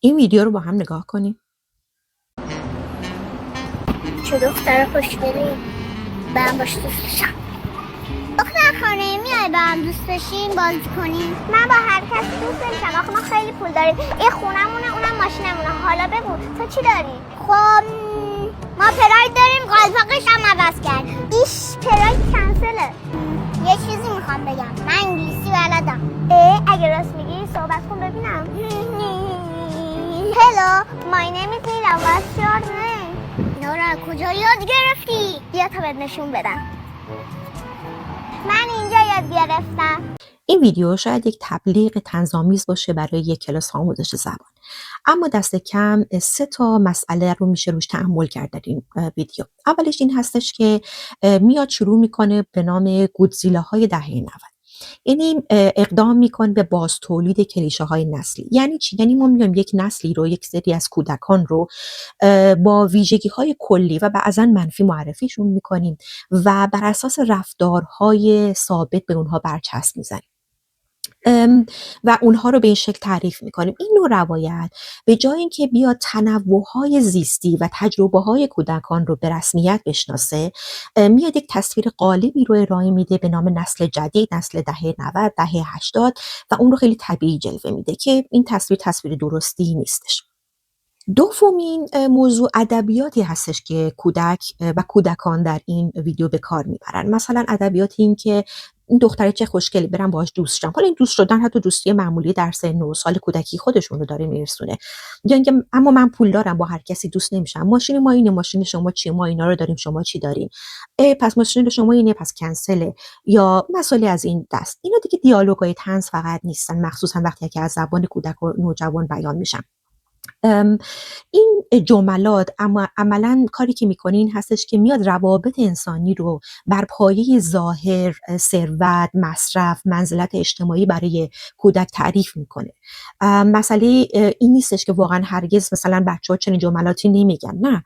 این ویدیو رو با هم نگاه کنیم. چه دختر خوشگلی. برم باش دوست بشم. دختر خانه میای با هم دوست بشیم بازی کنیم؟ من با هر کس دوست نمیشم. آخه ما خیلی پول داریم. این خونمونه اونم ماشینمونه. حالا بگو تو چی داری؟ خب ما پراید داریم، قلفاقش هم عوض کرد. ایش پراید کنسله. یه چیزی میخوام بگم، من انگلیسی بلدم. اگه راست میگی صحبت کن ببینم. Hello, my name is Nila. What's your name? نورا کجا یاد گرفتی؟ بیا تا بهت نشون بدم. من اینجا یاد گرفتم. این ویدیو شاید یک تبلیغ طنزآمیز باشه برای یک کلاس آموزش زبان، اما دست کم 3 تا مسئله رو میشه روش تأمل کرد در این ویدیو. اولش این هستش که میاد شروع میکنه به نام گودزیلاهای دهه 90. یعنی اقدام میکنه به باز تولید کلیشه های نسلی. یعنی چی؟ یعنی ما میایم یک نسلی رو، یک سری از کودکان رو با ویژگی های کلی و بعضا منفی معرفیشون میکنیم و بر اساس رفتارهای ثابت به اونها برچسب میزنیم و اونها رو به این شکل تعریف میکنیم. این نوع روایت به جای اینکه بیاد تنوع‌های زیستی و تجربه‌های کودکان رو به رسمیت بشناسه، میاد یک تصویر قالبی رو ارائه میده به نام نسل جدید، نسل دهه 90، دهه 80 و اون رو خیلی طبیعی جلوه میده که این تصویر درستی نیستش. دومین موضوع ادبیاتی هستش که کودک و کودکان در این ویدیو به کار میبرن. مثلا ادبیات این که این دختره چه خوشگلی، برم باهاش دوست شم. حالا این دوست شدن حتی دوستی معمولی در سن و سال کودکی خودشون رو داره میرسونه. یا اینکه اما من پول دارم با هر کسی دوست نمیشم. ماشین ما اینه، ماشین شما چیه؟ ما اینا رو داریم، شما چی دارین؟ پس ماشین شما اینه، پس کنسله. یا مسائلی از این دست. اینا دیگه دیالوگای طنز فقط نیستن، مخصوصا وقتی که از زبان کودک و نوجوان بیان میشن. این جملات اما عملا کاری که میکنه این هستش که میاد روابط انسانی رو بر پایه ظاهر، ثروت، مصرف، منزلت اجتماعی برای کودک تعریف میکنه. مسئله این نیستش که واقعا هرگز مثلا بچه‌ها چنین جملاتی نمیگن، نه،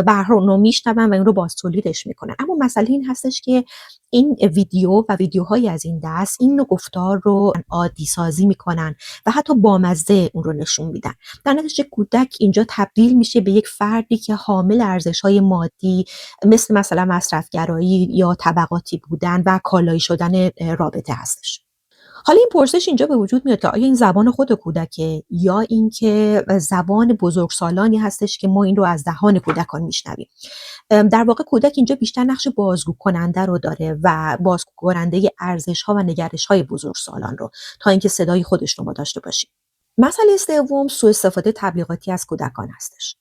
به هر حال میشنون و این رو باز تولیدش میکنن. اما مسئله این هستش که این ویدیو و ویدیوهای از این دست این نوع گفتار رو عادی سازی میکنن و حتی بامزه اون رو نشون میدن. در نتیجه کودک اینجا تبدیل میشه به یک فردی که حامل ارزش‌های مادی مثلا مصرفگرایی یا طبقاتی بودن و کالایی شدن رابطه هستش. حالا این پرسش اینجا به وجود میاد که آیا این زبان خود کودکه یا اینکه زبان بزرگسالانی هستش که ما این رو از دهان کودکان میشنویم. در واقع کودک اینجا بیشتر نقش بازگو کننده رو داره و بازگو کننده ارزش‌ها و نگرش‌های بزرگسالان رو، تا اینکه صدای خودش رو ما داشته باشیم. مسئله سوم سوء استفاده تبلیغاتی از کودکان هستش.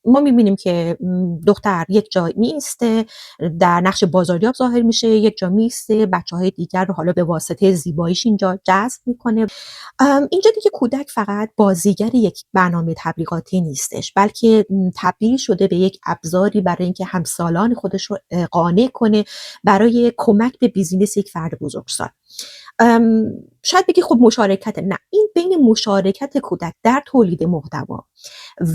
ما می‌بینیم که دختر یک جا می‌ایسته، در نقش بازاریاب ظاهر میشه، یک جا می‌ایسته، بچه‌های دیگر رو حالا به واسطه زیباییش اینجا جذب میکنه. اینجا دیگه کودک فقط بازیگر یک برنامه تبلیغاتی نیستش، بلکه تبدیل شده به یک ابزاری برای اینکه همسالان خودش رو قانع کنه برای کمک به بیزینس یک فرد بزرگسال. شاید بگی خب مشارکت، نه، این بین مشارکت کودک در تولید محتوا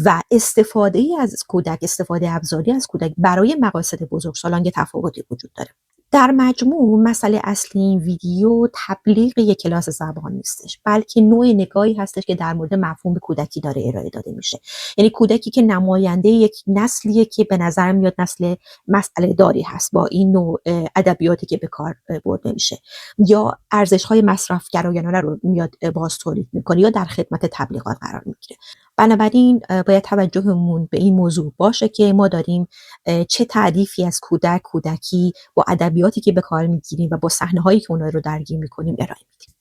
و استفاده از کودک، استفاده ابزاری از کودک برای مقاصد بزرگسالان یه تفاوتی وجود داره. در مجموع مسئله اصلی این ویدیو تبلیغ یک کلاس زبان نیستش، بلکه نوع نگاهی هستش که در مورد مفهوم کودکی داره ارائه داده میشه. یعنی کودکی که نماینده یک نسلیه که به نظر میاد نسل مسئله داری هست با این نوع ادبیاتی که به کار برده میشه، یا ارزش‌های مصرفگرایانه رو میاد باز تولید میکنه یا در خدمت تبلیغات قرار میگیره. بنابراین باید توجهمون به این موضوع باشه که ما داریم چه تعریفی از کودکی با ادبیاتی که به کار میگیریم و با صحنه‌هایی که اونها رو درگیر میکنیم ارائه میدیم.